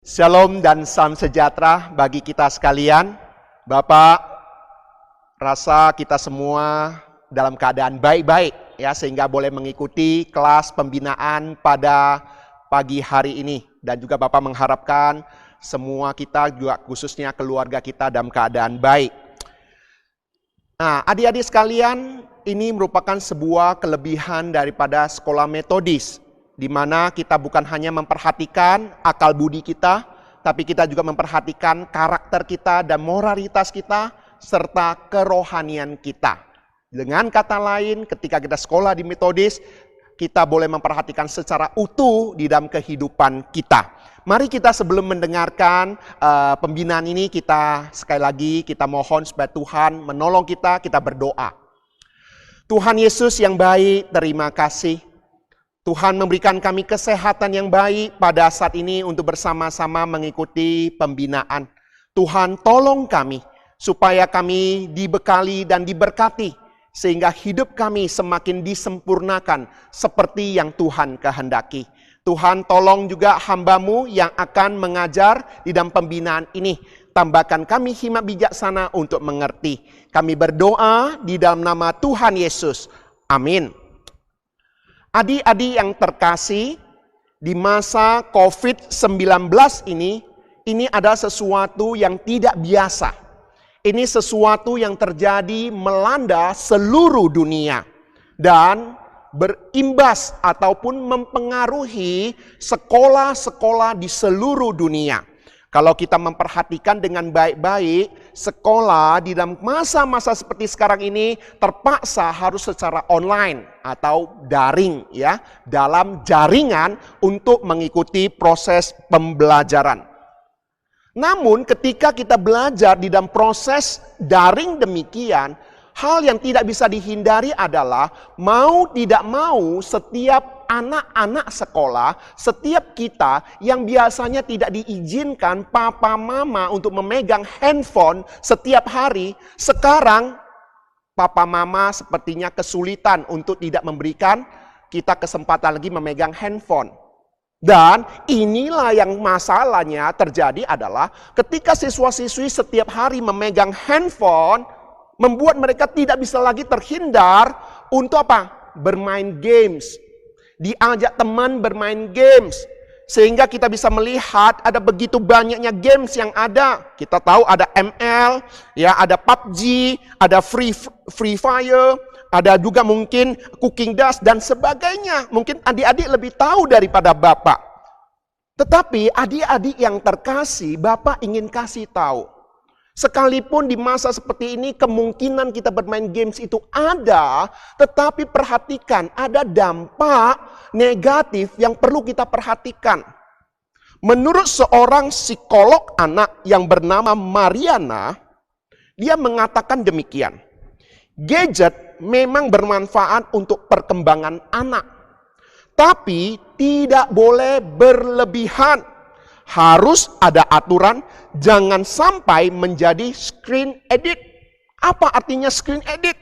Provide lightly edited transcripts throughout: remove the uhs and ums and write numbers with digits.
Shalom dan salam sejahtera bagi kita sekalian. Bapak, rasa kita semua dalam keadaan baik-baik ya, sehingga boleh mengikuti kelas pembinaan pada pagi hari ini. Dan juga Bapak mengharapkan semua kita juga khususnya keluarga kita dalam keadaan baik. Nah, adik-adik sekalian, ini merupakan sebuah kelebihan daripada sekolah metodis, di mana kita bukan hanya memperhatikan akal budi kita, tapi kita juga memperhatikan karakter kita dan moralitas kita, serta kerohanian kita. Dengan kata lain, ketika kita sekolah di metodis, kita boleh memperhatikan secara utuh di dalam kehidupan kita. Mari kita sebelum mendengarkan pembinaan ini, kita sekali lagi kita mohon supaya Tuhan menolong kita berdoa. Tuhan Yesus yang baik, terima kasih. Tuhan memberikan kami kesehatan yang baik pada saat ini untuk bersama-sama mengikuti pembinaan. Tuhan tolong kami supaya kami dibekali dan diberkati sehingga hidup kami semakin disempurnakan seperti yang Tuhan kehendaki. Tuhan tolong juga hamba-Mu yang akan mengajar di dalam pembinaan ini. Tambahkan kami hikmat bijaksana untuk mengerti. Kami berdoa di dalam nama Tuhan Yesus. Amin. Adik-adik yang terkasih, di masa COVID-19 ini adalah sesuatu yang tidak biasa. Ini sesuatu yang terjadi melanda seluruh dunia dan berimbas ataupun mempengaruhi sekolah-sekolah di seluruh dunia. Kalau kita memperhatikan dengan baik-baik, sekolah di dalam masa-masa seperti sekarang ini terpaksa harus secara online atau daring ya, dalam jaringan untuk mengikuti proses pembelajaran. Namun ketika kita belajar di dalam proses daring demikian, hal yang tidak bisa dihindari adalah mau tidak mau setiap anak-anak sekolah, setiap kita yang biasanya tidak diizinkan papa mama untuk memegang handphone setiap hari, sekarang papa mama sepertinya kesulitan untuk tidak memberikan kita kesempatan lagi memegang handphone. Dan inilah yang masalahnya terjadi adalah ketika siswa-siswi setiap hari memegang handphone, membuat mereka tidak bisa lagi terhindar untuk apa? Bermain games. Diajak teman bermain games. Sehingga kita bisa melihat ada begitu banyaknya games yang ada. Kita tahu ada ML, ya, ada PUBG, ada Free Fire, ada juga mungkin Cooking Dust dan sebagainya. Mungkin adik-adik lebih tahu daripada Bapak. Tetapi adik-adik yang terkasih, Bapak ingin kasih tahu. Sekalipun di masa seperti ini kemungkinan kita bermain games itu ada, tetapi perhatikan ada dampak negatif yang perlu kita perhatikan. Menurut seorang psikolog anak yang bernama Mariana, dia mengatakan demikian. Gadget memang bermanfaat untuk perkembangan anak, tapi tidak boleh berlebihan. Harus ada aturan, jangan sampai menjadi screen edit. Apa artinya screen edit?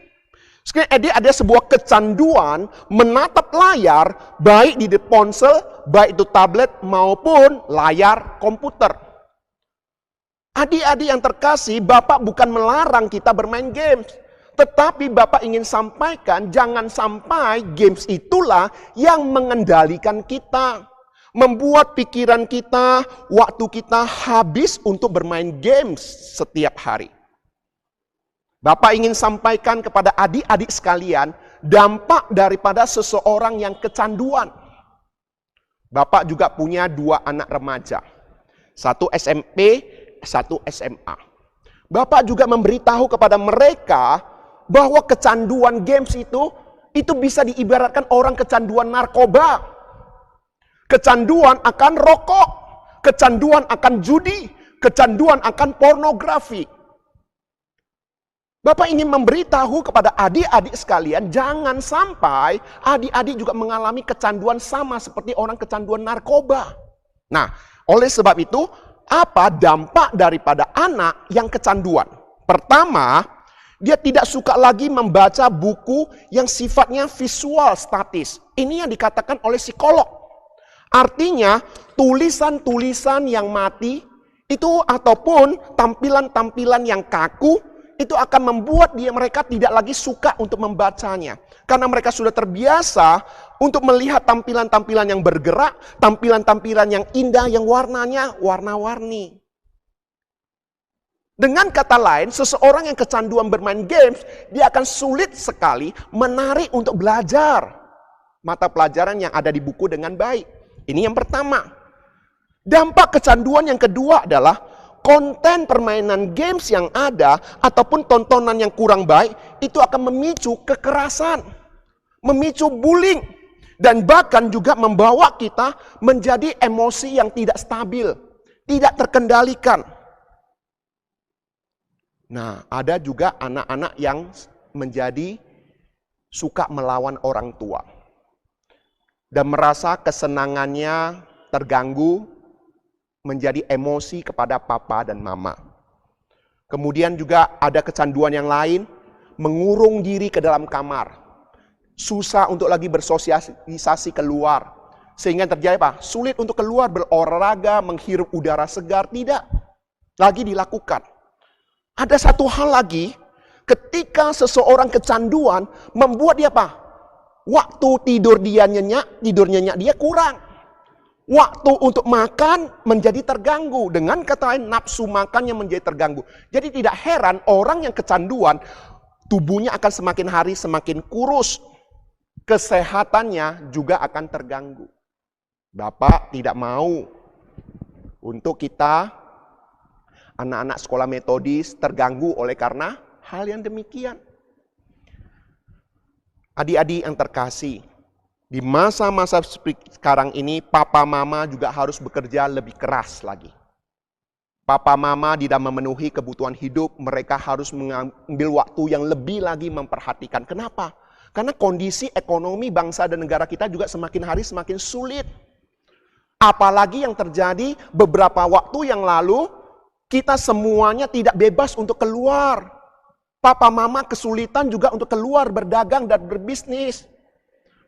Screen edit ada sebuah kecanduan menatap layar, baik di ponsel, baik itu tablet maupun layar komputer. Adik-adik yang terkasih, Bapak bukan melarang kita bermain games. Tetapi Bapak ingin sampaikan, jangan sampai games itulah yang mengendalikan kita. Membuat pikiran kita, waktu kita habis untuk bermain games setiap hari. Bapak ingin sampaikan kepada adik-adik sekalian, dampak daripada seseorang yang kecanduan. Bapak juga punya 2 anak remaja. Satu SMP, satu SMA. Bapak juga memberitahu kepada mereka bahwa kecanduan games itu bisa diibaratkan orang kecanduan narkoba. Kecanduan akan rokok, kecanduan akan judi, kecanduan akan pornografi. Bapak ingin memberitahu kepada adik-adik sekalian, jangan sampai adik-adik juga mengalami kecanduan sama seperti orang kecanduan narkoba. Nah, oleh sebab itu, apa dampak daripada anak yang kecanduan? Pertama, dia tidak suka lagi membaca buku yang sifatnya visual statis. Ini yang dikatakan oleh psikolog. Artinya, tulisan-tulisan yang mati itu ataupun tampilan-tampilan yang kaku itu akan membuat mereka tidak lagi suka untuk membacanya. Karena mereka sudah terbiasa untuk melihat tampilan-tampilan yang bergerak, tampilan-tampilan yang indah, yang warnanya warna-warni. Dengan kata lain, seseorang yang kecanduan bermain games, dia akan sulit sekali menarik untuk belajar mata pelajaran yang ada di buku dengan baik. Ini yang pertama. Dampak kecanduan yang kedua adalah konten permainan games yang ada ataupun tontonan yang kurang baik itu akan memicu kekerasan, memicu bullying, dan bahkan juga membawa kita menjadi emosi yang tidak stabil, tidak terkendalikan. Nah, ada juga anak-anak yang menjadi suka melawan orang tua dan merasa kesenangannya terganggu, menjadi emosi kepada papa dan mama. Kemudian juga ada kecanduan yang lain, mengurung diri ke dalam kamar. Susah untuk lagi bersosialisasi keluar. Sehingga terjadi apa? Sulit untuk keluar berolahraga, menghirup udara segar, tidak lagi dilakukan. Ada satu hal lagi, ketika seseorang kecanduan, membuat dia apa? Waktu tidur nyenyak dia kurang. Waktu untuk makan menjadi terganggu. Dengan kata lain, nafsu makannya menjadi terganggu. Jadi tidak heran orang yang kecanduan, tubuhnya akan semakin hari semakin kurus. Kesehatannya juga akan terganggu. Bapak tidak mau untuk kita, anak-anak sekolah metodis, terganggu oleh karena hal yang demikian. Adik-adik yang terkasih, di masa-masa sekarang ini, papa mama juga harus bekerja lebih keras lagi. Papa mama tidak memenuhi kebutuhan hidup, mereka harus mengambil waktu yang lebih lagi memperhatikan. Kenapa? Karena kondisi ekonomi bangsa dan negara kita juga semakin hari semakin sulit. Apalagi yang terjadi beberapa waktu yang lalu, kita semuanya tidak bebas untuk keluar. Papa mama kesulitan juga untuk keluar berdagang dan berbisnis.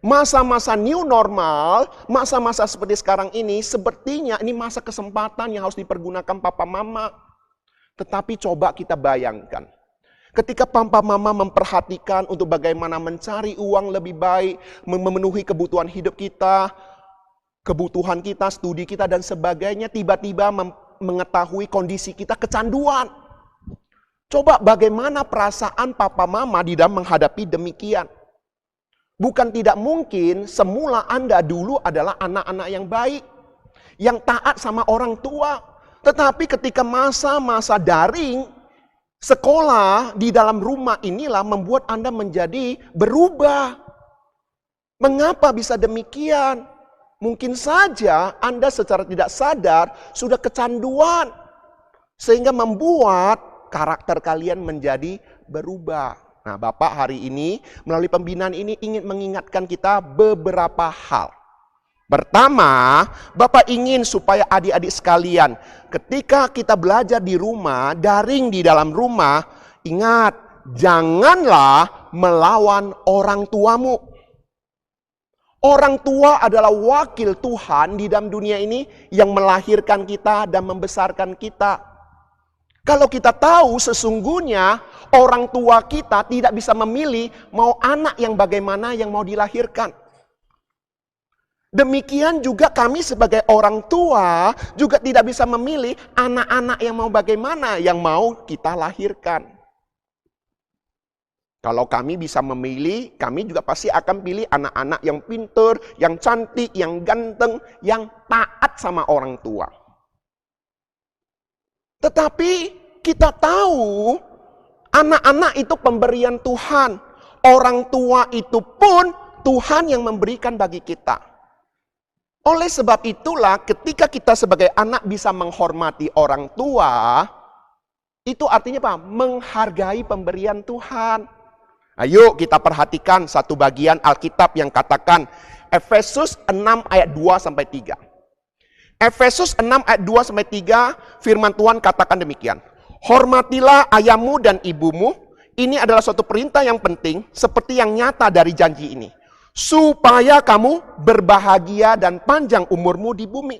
Masa-masa new normal, masa-masa seperti sekarang ini, sepertinya ini masa kesempatan yang harus dipergunakan papa mama. Tetapi coba kita bayangkan, ketika papa mama memperhatikan untuk bagaimana mencari uang lebih baik, memenuhi kebutuhan hidup kita, kebutuhan kita, studi kita dan sebagainya, tiba-tiba mengetahui kondisi kita kecanduan. Coba bagaimana perasaan papa mama di dalam menghadapi demikian. Bukan tidak mungkin semula Anda dulu adalah anak-anak yang baik, yang taat sama orang tua. Tetapi ketika masa-masa daring, sekolah di dalam rumah inilah membuat Anda menjadi berubah. Mengapa bisa demikian? Mungkin saja Anda secara tidak sadar sudah kecanduan. Sehingga membuat karakter kalian menjadi berubah. Nah, Bapak hari ini melalui pembinaan ini ingin mengingatkan kita beberapa hal. Pertama, Bapak ingin supaya adik-adik sekalian, ketika kita belajar di rumah, daring di dalam rumah, ingat, janganlah melawan orang tuamu. Orang tua adalah wakil Tuhan di dalam dunia ini yang melahirkan kita dan membesarkan kita. Kalau kita tahu sesungguhnya orang tua kita tidak bisa memilih mau anak yang bagaimana yang mau dilahirkan. Demikian juga kami sebagai orang tua juga tidak bisa memilih anak-anak yang mau bagaimana yang mau kita lahirkan. Kalau kami bisa memilih, kami juga pasti akan pilih anak-anak yang pintar, yang cantik, yang ganteng, yang taat sama orang tua. Tetapi kita tahu anak-anak itu pemberian Tuhan. Orang tua itu pun Tuhan yang memberikan bagi kita. Oleh sebab itulah ketika kita sebagai anak bisa menghormati orang tua, itu artinya apa? Menghargai pemberian Tuhan. Ayo kita perhatikan satu bagian Alkitab yang katakan Efesus 6 ayat 2-3. Efesus 6 ayat 2-3 firman Tuhan katakan demikian. Hormatilah ayahmu dan ibumu. Ini adalah suatu perintah yang penting seperti yang nyata dari janji ini. supaya kamu berbahagia dan panjang umurmu di bumi.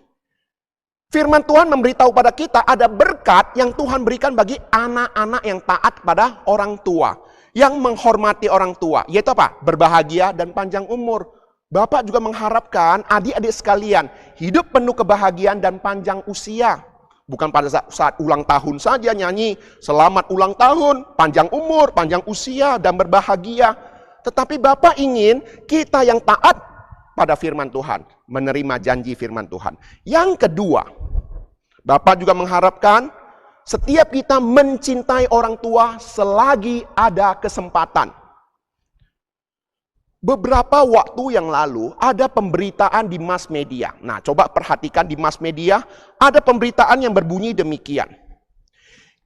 Firman Tuhan memberitahu pada kita ada berkat yang Tuhan berikan bagi anak-anak yang taat pada orang tua, yang menghormati orang tua, yaitu apa? Berbahagia dan panjang umur. Bapak juga mengharapkan adik-adik sekalian hidup penuh kebahagiaan dan panjang usia. Bukan pada saat ulang tahun saja nyanyi selamat ulang tahun, panjang umur, panjang usia, dan berbahagia. Tetapi Bapak ingin kita yang taat pada firman Tuhan, menerima janji firman Tuhan. Yang kedua, Bapak juga mengharapkan setiap kita mencintai orang tua selagi ada kesempatan. Beberapa waktu yang lalu ada pemberitaan di mass media. Nah, coba perhatikan di mass media ada pemberitaan yang berbunyi demikian.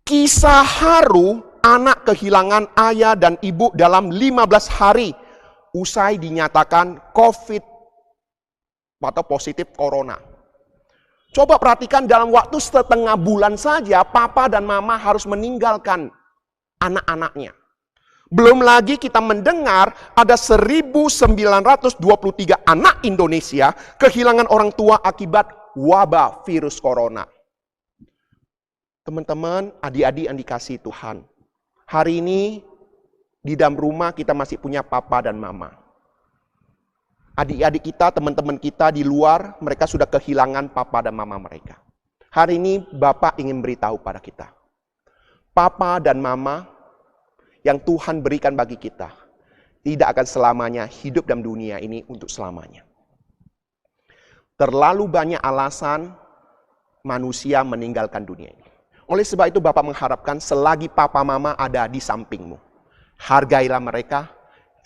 Kisah haru anak kehilangan ayah dan ibu dalam 15 hari usai dinyatakan COVID atau positif corona. Coba perhatikan dalam waktu setengah bulan saja papa dan mama harus meninggalkan anak-anaknya. Belum lagi kita mendengar ada 1923 anak Indonesia kehilangan orang tua akibat wabah virus corona. Teman-teman, adik-adik yang dikasihi Tuhan, hari ini di dalam rumah kita masih punya papa dan mama. Adik-adik kita, teman-teman kita di luar, mereka sudah kehilangan papa dan mama mereka. Hari ini Bapak ingin beritahu pada kita. Papa dan mama yang Tuhan berikan bagi kita, tidak akan selamanya hidup dalam dunia ini untuk selamanya. Terlalu banyak alasan manusia meninggalkan dunia ini. Oleh sebab itu Bapak mengharapkan selagi papa mama ada di sampingmu, hargailah mereka,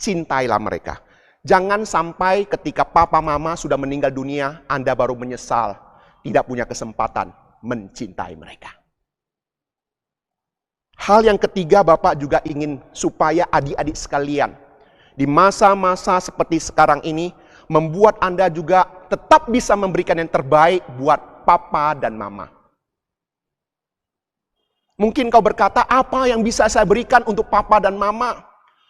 cintailah mereka. Jangan sampai ketika papa mama sudah meninggal dunia, Anda baru menyesal, tidak punya kesempatan mencintai mereka. Hal yang ketiga, Bapak juga ingin supaya adik-adik sekalian, di masa-masa seperti sekarang ini, membuat Anda juga tetap bisa memberikan yang terbaik buat papa dan mama. Mungkin kau berkata, apa yang bisa saya berikan untuk papa dan mama?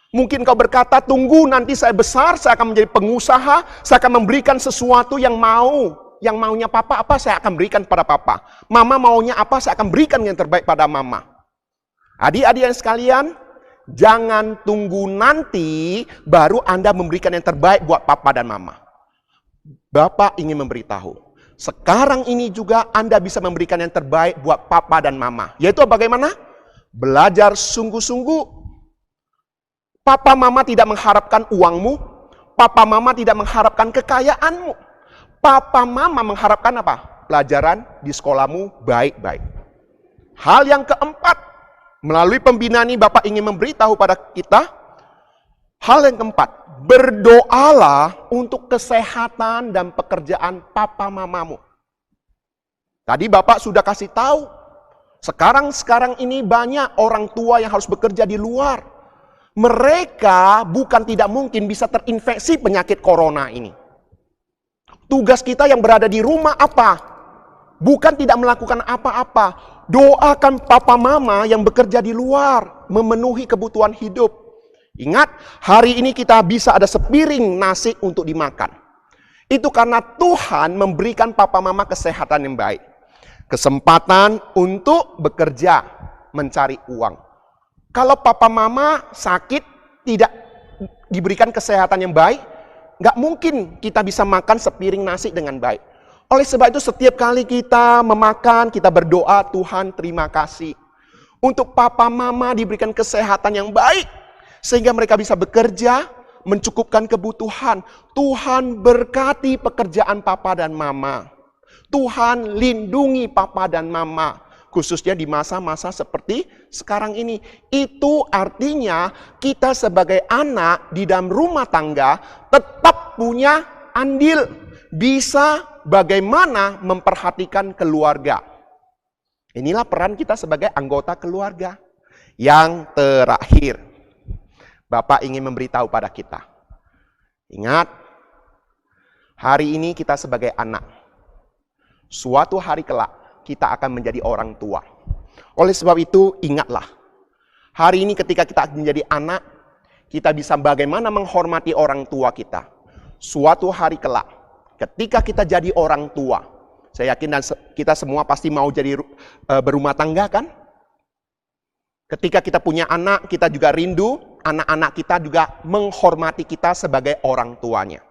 Mungkin kau berkata, tunggu nanti saya besar, saya akan menjadi pengusaha, saya akan memberikan sesuatu yang maunya papa apa saya akan berikan pada papa. Mama maunya apa saya akan berikan yang terbaik pada mama. Adik-adik yang sekalian, jangan tunggu nanti baru Anda memberikan yang terbaik buat papa dan mama. Bapak ingin memberitahu, sekarang ini juga Anda bisa memberikan yang terbaik buat papa dan mama. Yaitu bagaimana? Belajar sungguh-sungguh. Papa mama tidak mengharapkan uangmu. Papa mama tidak mengharapkan kekayaanmu. Papa mama mengharapkan apa? Pelajaran di sekolahmu baik-baik. Hal yang keempat, melalui pembinaan ini Bapak ingin memberitahu pada kita. Hal yang keempat, berdoalah untuk kesehatan dan pekerjaan papa mamamu. Tadi Bapak sudah kasih tahu, sekarang ini banyak orang tua yang harus bekerja di luar. Mereka bukan tidak mungkin bisa terinfeksi penyakit corona ini. Tugas kita yang berada di rumah apa? Bukan tidak melakukan apa-apa. Doakan papa mama yang bekerja di luar, memenuhi kebutuhan hidup. Ingat, hari ini kita bisa ada sepiring nasi untuk dimakan. Itu karena Tuhan memberikan papa mama kesehatan yang baik. Kesempatan untuk bekerja, mencari uang. Kalau papa mama sakit, tidak diberikan kesehatan yang baik, nggak mungkin kita bisa makan sepiring nasi dengan baik. Oleh sebab itu setiap kali kita memakan, kita berdoa, Tuhan terima kasih. Untuk papa mama diberikan kesehatan yang baik, sehingga mereka bisa bekerja, mencukupkan kebutuhan. Tuhan berkati pekerjaan papa dan mama. Tuhan lindungi papa dan mama. Khususnya di masa-masa seperti sekarang ini. Itu artinya kita sebagai anak di dalam rumah tangga tetap punya andil. Bisa bagaimana memperhatikan keluarga. Inilah peran kita sebagai anggota keluarga. Yang terakhir, Bapak ingin memberitahu pada kita. Ingat, hari ini kita sebagai anak. Suatu hari kelak, kita akan menjadi orang tua. Oleh sebab itu, ingatlah. Hari ini ketika kita menjadi anak, kita bisa bagaimana menghormati orang tua kita. suatu hari kelak, ketika kita jadi orang tua, saya yakin dan kita semua pasti mau jadi berumah tangga kan? Ketika kita punya anak, kita juga rindu anak-anak kita juga menghormati kita sebagai orang tuanya.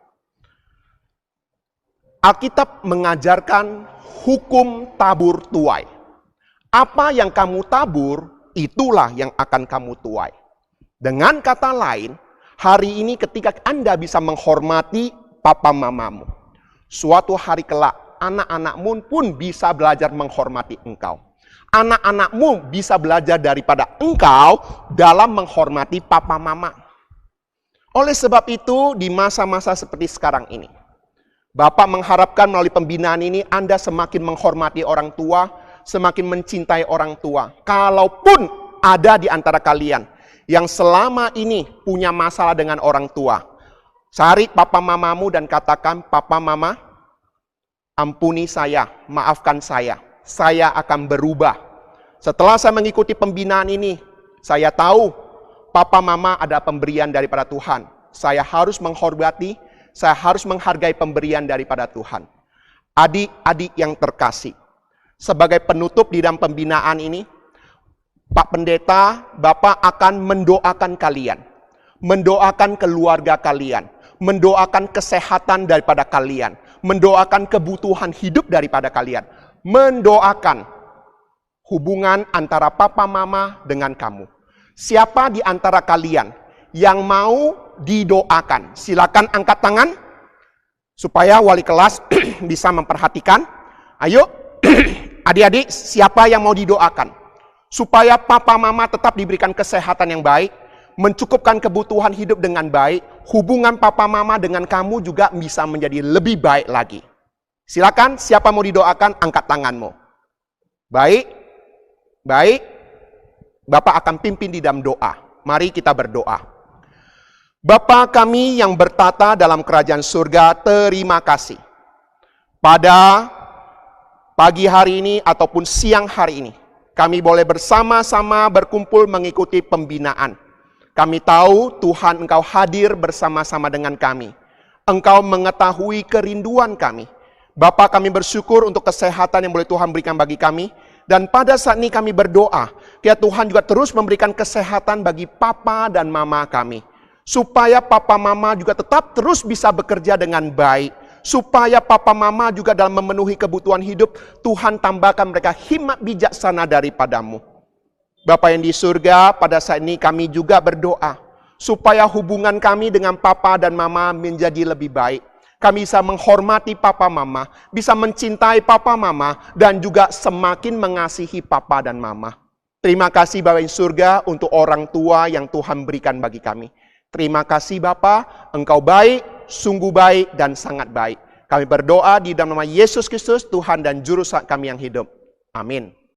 Alkitab mengajarkan hukum tabur tuai. Apa yang kamu tabur, itulah yang akan kamu tuai. Dengan kata lain, hari ini ketika Anda bisa menghormati papa mamamu, suatu hari kelak anak-anakmu pun bisa belajar menghormati engkau. Anak-anakmu bisa belajar daripada engkau dalam menghormati papa mama. Oleh sebab itu, di masa-masa seperti sekarang ini, Bapak mengharapkan melalui pembinaan ini Anda semakin menghormati orang tua, semakin mencintai orang tua. Kalaupun ada di antara kalian yang selama ini punya masalah dengan orang tua, cari papa mamamu dan katakan, "Papa mama, ampuni saya, maafkan saya akan berubah. Setelah saya mengikuti pembinaan ini, saya tahu papa mama ada pemberian daripada Tuhan. Saya harus menghormati, saya harus menghargai pemberian daripada Tuhan." Adik-adik yang terkasih, sebagai penutup di dalam pembinaan ini, Pak Pendeta, Bapak akan mendoakan kalian, mendoakan keluarga kalian, mendoakan kesehatan daripada kalian, mendoakan kebutuhan hidup daripada kalian, mendoakan hubungan antara papa mama dengan kamu. Siapa di antara kalian yang mau didoakan? Silakan angkat tangan supaya wali kelas bisa memperhatikan. Ayo, adik-adik, siapa yang mau didoakan? Supaya papa mama tetap diberikan kesehatan yang baik, mencukupkan kebutuhan hidup dengan baik, hubungan papa mama dengan kamu juga bisa menjadi lebih baik lagi. Silakan, siapa mau didoakan, angkat tanganmu. Baik, baik. Bapak akan pimpin di dalam doa. Mari kita berdoa. Bapa kami yang bertata dalam kerajaan surga, terima kasih. Pada pagi hari ini ataupun siang hari ini, kami boleh bersama-sama berkumpul mengikuti pembinaan. Kami tahu Tuhan Engkau hadir bersama-sama dengan kami. Engkau mengetahui kerinduan kami. Bapa, kami bersyukur untuk kesehatan yang boleh Tuhan berikan bagi kami. Dan pada saat ini kami berdoa, ya Tuhan juga terus memberikan kesehatan bagi papa dan mama kami. Supaya papa mama juga tetap terus bisa bekerja dengan baik. Supaya papa mama juga dalam memenuhi kebutuhan hidup, Tuhan tambahkan mereka hikmat bijaksana daripadamu. Bapa yang di surga, pada saat ini kami juga berdoa. Supaya hubungan kami dengan papa dan mama menjadi lebih baik. Kami bisa menghormati papa mama, bisa mencintai papa mama, dan juga semakin mengasihi papa dan mama. Terima kasih Bapa di surga untuk orang tua yang Tuhan berikan bagi kami. Terima kasih Bapa, Engkau baik, sungguh baik, dan sangat baik. Kami berdoa di dalam nama Yesus Kristus, Tuhan dan Juru Selamat kami yang hidup. Amin.